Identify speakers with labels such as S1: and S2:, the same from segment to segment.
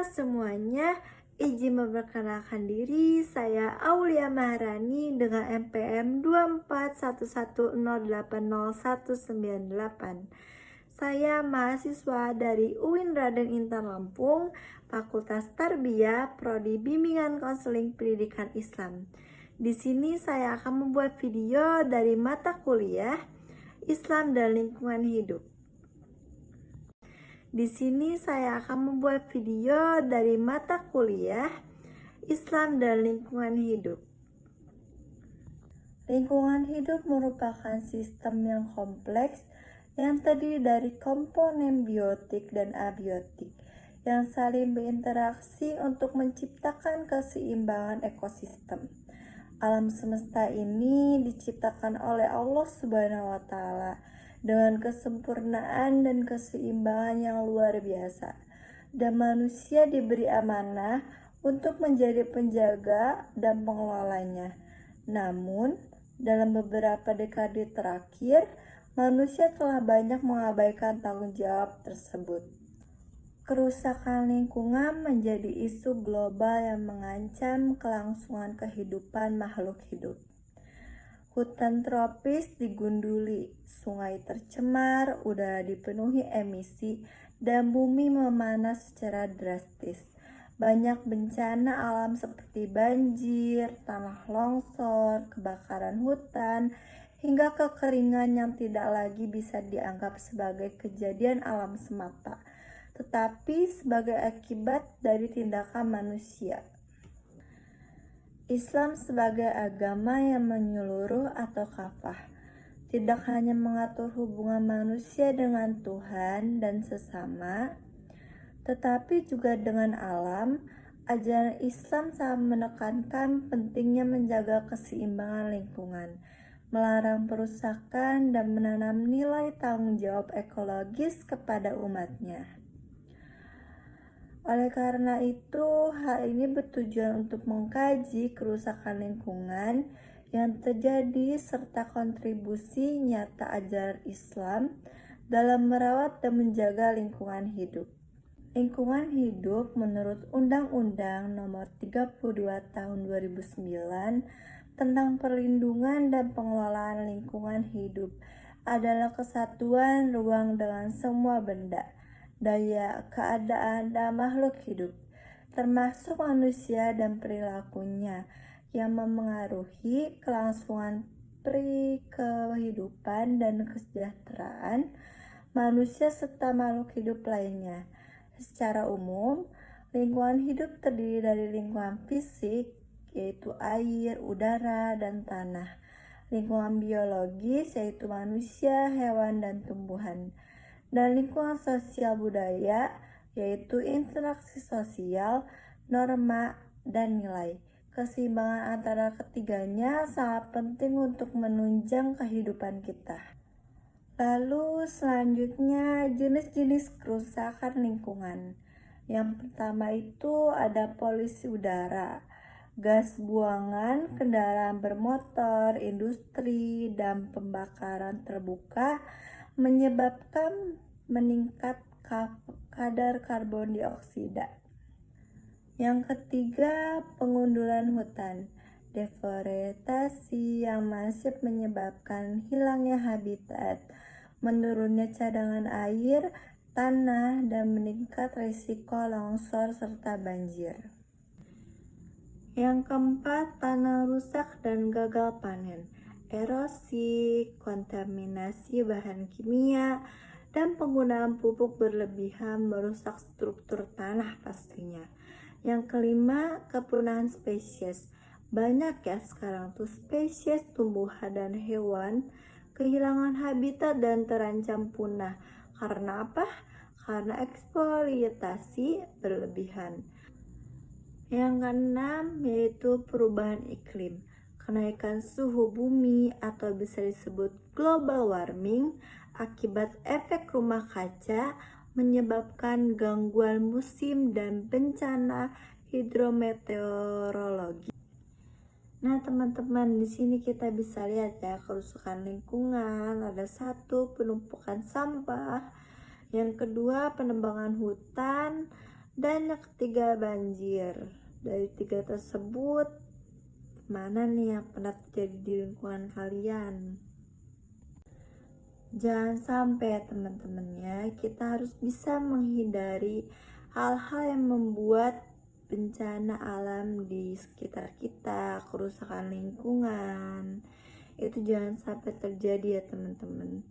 S1: semuanya, izin memperkenalkan diri, saya Aulia Maharani dengan NPM 2411080198. Saya mahasiswa dari UIN Raden Intan Lampung, Fakultas Tarbiyah, Prodi Bimbingan Konseling Pendidikan Islam. Di sini saya akan membuat video dari mata kuliah Islam dan Lingkungan Hidup. Di sini saya akan membuat video dari mata kuliah Islam dan Lingkungan Hidup. Lingkungan hidup merupakan sistem yang kompleks yang terdiri dari komponen biotik dan abiotik yang saling berinteraksi untuk menciptakan keseimbangan ekosistem. Alam semesta ini diciptakan oleh Allah Subhanahu wa Ta'ala dengan kesempurnaan dan keseimbangan yang luar biasa, dan manusia diberi amanah untuk menjadi penjaga dan pengelolanya. Namun, dalam beberapa dekade terakhir, manusia telah banyak mengabaikan tanggung jawab tersebut. Kerusakan lingkungan menjadi isu global yang mengancam kelangsungan kehidupan makhluk hidup. Hutan tropis digunduli, sungai tercemar, udara dipenuhi emisi, dan bumi memanas secara drastis. Banyak bencana alam seperti banjir, tanah longsor, kebakaran hutan, hingga kekeringan yang tidak lagi bisa dianggap sebagai kejadian alam semata, tetapi sebagai akibat dari tindakan manusia. Islam sebagai agama yang menyeluruh atau kafah tidak hanya mengatur hubungan manusia dengan Tuhan dan sesama, tetapi juga dengan alam. Ajaran Islam sangat menekankan pentingnya menjaga keseimbangan lingkungan, melarang perusakan, dan menanam nilai tanggung jawab ekologis kepada umatnya. Oleh karena itu, hal ini bertujuan untuk mengkaji kerusakan lingkungan yang terjadi serta kontribusi nyata ajaran Islam dalam merawat dan menjaga lingkungan hidup. Lingkungan hidup menurut Undang-Undang Nomor 32 Tahun 2009 tentang perlindungan dan pengelolaan lingkungan hidup adalah kesatuan ruang dengan semua benda, daya, keadaan, dan makhluk hidup, termasuk manusia dan perilakunya, yang memengaruhi kelangsungan kehidupan dan kesejahteraan manusia serta makhluk hidup lainnya. Secara umum, lingkungan hidup terdiri dari lingkungan fisik, yaitu air, udara, dan tanah, lingkungan biologis, yaitu manusia, hewan, dan tumbuhan, dan lingkungan sosial budaya, yaitu interaksi sosial, norma, dan nilai. Keseimbangan antara ketiganya sangat penting untuk menunjang kehidupan kita. Lalu selanjutnya jenis-jenis kerusakan lingkungan. Yang pertama itu ada polusi udara, gas buangan kendaraan bermotor, industri, dan pembakaran terbuka menyebabkan meningkat kadar karbon dioksida. Yang ketiga, pengundulan hutan. Deforestasi yang masif menyebabkan hilangnya habitat, menurunnya cadangan air, tanah, dan meningkat risiko longsor serta banjir. Yang keempat, tanah rusak dan gagal panen, erosi, kontaminasi bahan kimia, dan penggunaan pupuk berlebihan merusak struktur tanah pastinya. Yang kelima, kepunahan spesies. Banyak ya sekarang tuh spesies tumbuhan dan hewan kehilangan habitat dan terancam punah. Karena apa? Karena eksploitasi berlebihan. Yang keenam yaitu perubahan iklim. Kenaikan suhu bumi atau bisa disebut global warming akibat efek rumah kaca menyebabkan gangguan musim dan bencana hidrometeorologi. Nah teman-teman, di sini kita bisa lihat ya kerusakan lingkungan. Ada satu, penumpukan sampah. Yang kedua, penebangan hutan. Dan yang ketiga banjir. Dari tiga tersebut, mana nih yang pernah terjadi di lingkungan kalian? Jangan sampai ya teman-teman ya, kita harus bisa menghindari hal-hal yang membuat bencana alam di sekitar kita, kerusakan lingkungan. Itu jangan sampai terjadi ya teman-teman.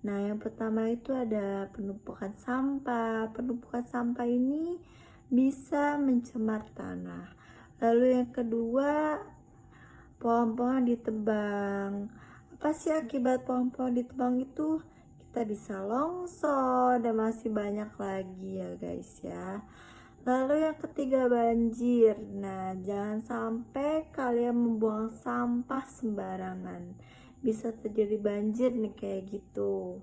S1: Nah, yang pertama itu ada penumpukan sampah. Penumpukan sampah ini bisa mencemar tanah. Lalu yang kedua, pohon-pohon ditebang. Apa sih akibat pohon-pohon ditebang itu? Kita bisa longsor dan masih banyak lagi ya guys ya. Lalu yang ketiga banjir. Nah, jangan sampai kalian membuang sampah sembarangan. Bisa terjadi banjir nih kayak gitu.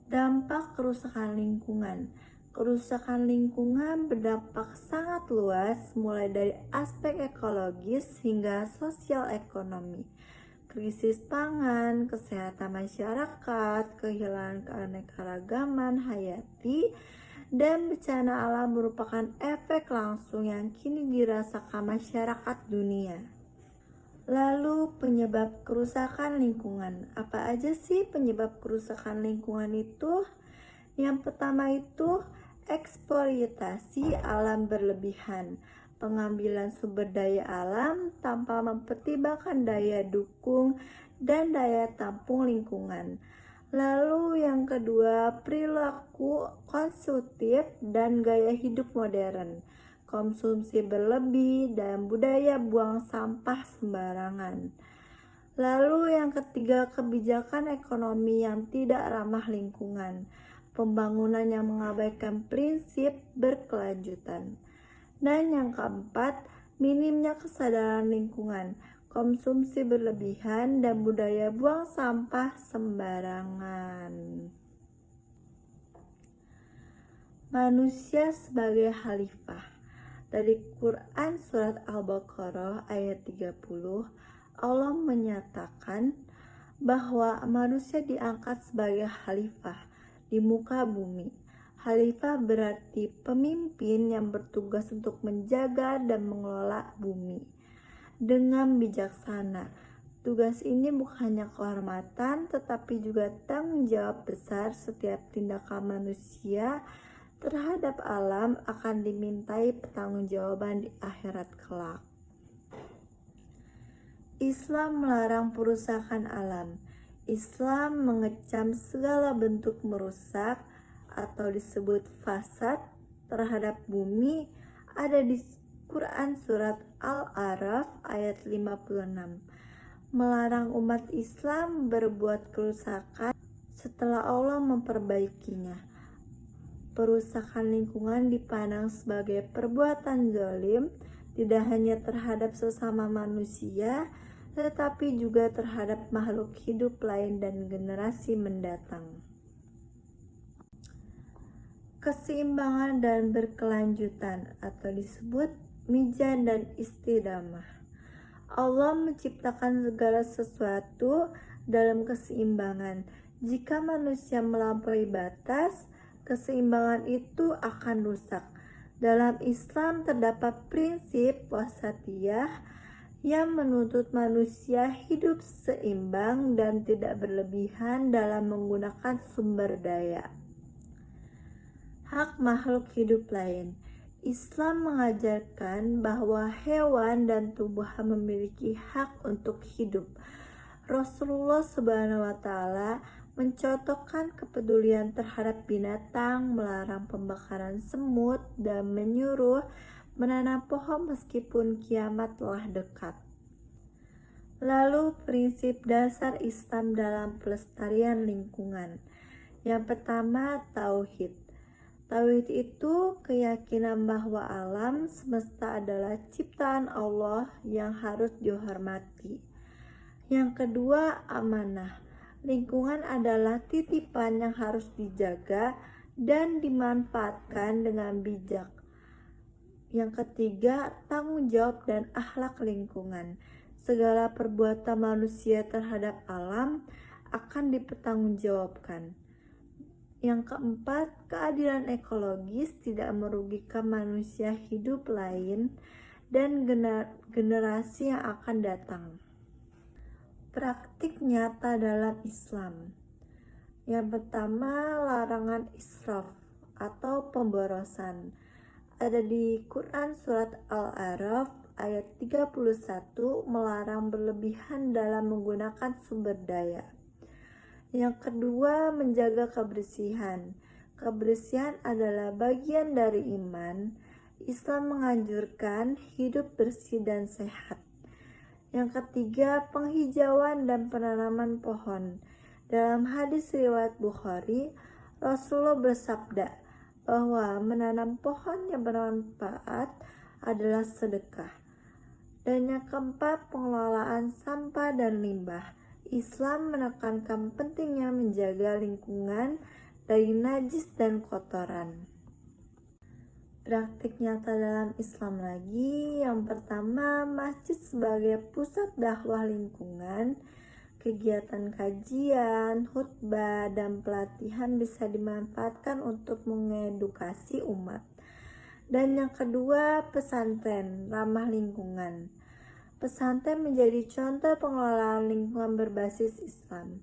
S1: Dampak kerusakan lingkungan. Kerusakan lingkungan berdampak sangat luas, mulai dari aspek ekologis hingga sosial ekonomi. Krisis pangan, kesehatan masyarakat, kehilangan keanekaragaman hayati, dan bencana alam merupakan efek langsung yang kini dirasakan masyarakat dunia. Lalu penyebab kerusakan lingkungan. Apa aja sih penyebab kerusakan lingkungan itu? Yang pertama itu eksploitasi alam berlebihan. Pengambilan sumber daya alam tanpa mempertimbangkan daya dukung dan daya tampung lingkungan. Lalu yang kedua, perilaku konsumtif dan gaya hidup modern. Konsumsi berlebih dan budaya buang sampah sembarangan. Lalu yang ketiga, kebijakan ekonomi yang tidak ramah lingkungan. Pembangunan yang mengabaikan prinsip berkelanjutan. Dan yang keempat, minimnya kesadaran lingkungan. Konsumsi berlebihan dan budaya buang sampah sembarangan. Manusia sebagai khalifah. Dari Quran Surat Al-Baqarah ayat 30, Allah menyatakan bahwa manusia diangkat sebagai khalifah di muka bumi. Khalifah berarti pemimpin yang bertugas untuk menjaga dan mengelola bumi dengan bijaksana. Tugas ini bukan hanya kehormatan, tetapi juga tanggung jawab besar. Setiap tindakan manusia terhadap alam akan dimintai pertanggungjawaban di akhirat kelak. Islam melarang perusakan alam. Islam mengecam segala bentuk merusak atau disebut fasad terhadap bumi, ada di Quran Surat Al-A'raf ayat 56. Melarang umat Islam berbuat kerusakan setelah Allah memperbaikinya. Perusakan lingkungan dipandang sebagai perbuatan zalim, tidak hanya terhadap sesama manusia, tetapi juga terhadap makhluk hidup lain dan generasi mendatang. Keseimbangan dan berkelanjutan atau disebut mizan dan istidamah. Allah menciptakan segala sesuatu dalam keseimbangan. Jika manusia melampaui batas, keseimbangan itu akan rusak. Dalam Islam terdapat prinsip wasatiyah yang menuntut manusia hidup seimbang dan tidak berlebihan dalam menggunakan sumber daya. Hak makhluk hidup lain. Islam mengajarkan bahwa hewan dan tumbuhan memiliki hak untuk hidup. Rasulullah SWT mencontohkan kepedulian terhadap binatang, melarang pembakaran semut, dan menyuruh menanam pohon meskipun kiamat telah dekat. Lalu prinsip dasar Islam dalam pelestarian lingkungan. Yang pertama, tauhid. Tauhid itu keyakinan bahwa alam semesta adalah ciptaan Allah yang harus dihormati. Yang kedua, amanah. Lingkungan adalah titipan yang harus dijaga dan dimanfaatkan dengan bijak. Yang ketiga, tanggung jawab dan akhlak lingkungan. Segala perbuatan manusia terhadap alam akan dipertanggungjawabkan. Yang keempat, keadilan ekologis tidak merugikan manusia hidup lain dan generasi yang akan datang. Praktik nyata dalam Islam. Yang pertama, larangan israf atau pemborosan. Ada di Quran surat Al-A'raf ayat 31 melarang berlebihan dalam menggunakan sumber daya. Yang kedua, menjaga kebersihan. Kebersihan adalah bagian dari iman. Islam menganjurkan hidup bersih dan sehat. Yang ketiga, penghijauan dan penanaman pohon. Dalam hadis riwayat Bukhari, Rasulullah bersabda bahwa menanam pohon yang bermanfaat adalah sedekah. Dan yang keempat, pengelolaan sampah dan limbah. Islam menekankan pentingnya menjaga lingkungan dari najis dan kotoran. Praktik nyata dalam Islam lagi. Yang pertama, masjid sebagai pusat dakwah lingkungan. Kegiatan kajian, khutbah, dan pelatihan bisa dimanfaatkan untuk mengedukasi umat. Dan yang kedua, pesantren ramah lingkungan. Pesantren menjadi contoh pengelolaan lingkungan berbasis Islam.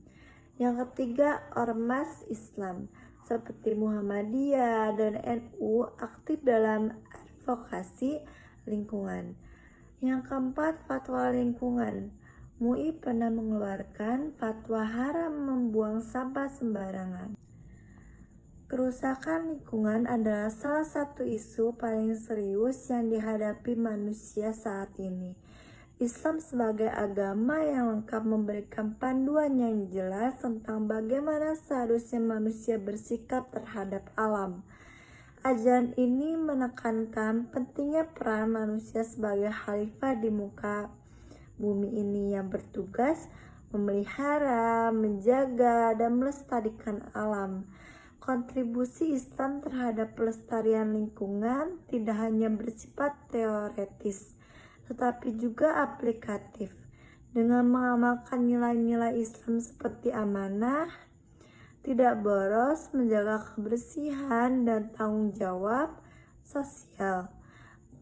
S1: Yang ketiga, ormas Islam seperti Muhammadiyah dan NU aktif dalam advokasi lingkungan. Yang keempat, fatwa lingkungan. MUI pernah mengeluarkan fatwa haram membuang sampah sembarangan. Kerusakan lingkungan adalah salah satu isu paling serius yang dihadapi manusia saat ini. Islam sebagai agama yang lengkap memberikan panduan yang jelas tentang bagaimana seharusnya manusia bersikap terhadap alam. Ajaran ini menekankan pentingnya peran manusia sebagai khalifah di muka bumi ini yang bertugas memelihara, menjaga, dan melestarikan alam. Kontribusi Islam terhadap pelestarian lingkungan tidak hanya bersifat teoretis, tetapi juga aplikatif. Dengan mengamalkan nilai-nilai Islam seperti amanah, tidak boros, menjaga kebersihan, dan tanggung jawab sosial,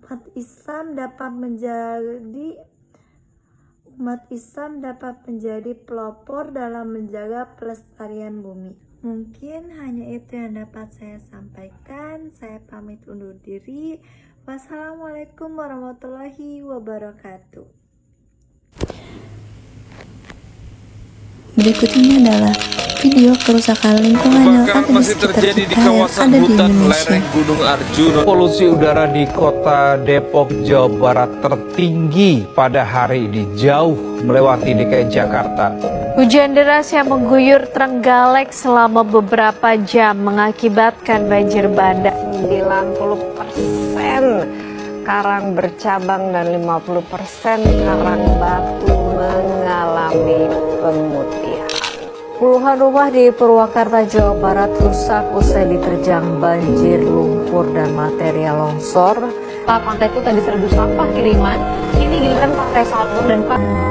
S1: umat Islam dapat menjadi pelopor dalam menjaga pelestarian bumi. Mungkin hanya itu yang dapat saya sampaikan. Saya pamit undur diri. Wassalamualaikum warahmatullahi wabarakatuh. Berikut ini adalah video kerusakan lingkungan yang ada di sekitar kita yang ada di Indonesia.
S2: Gunung Arjuna. Polusi udara di kota Depok, Jawa Barat tertinggi pada hari ini, jauh melewati DKI Jakarta.
S3: Hujan deras yang mengguyur Trenggalek selama beberapa jam mengakibatkan banjir bandang.
S4: 90% karang bercabang dan 50% karang batu mengalami pemutihan. Puluhan rumah di Purwakarta, Jawa Barat rusak usai diterjang banjir, lumpur, dan material longsor.
S3: Pantai itu tadi serbu sampah kiriman, ini giliran Pantai Salur dan Pantai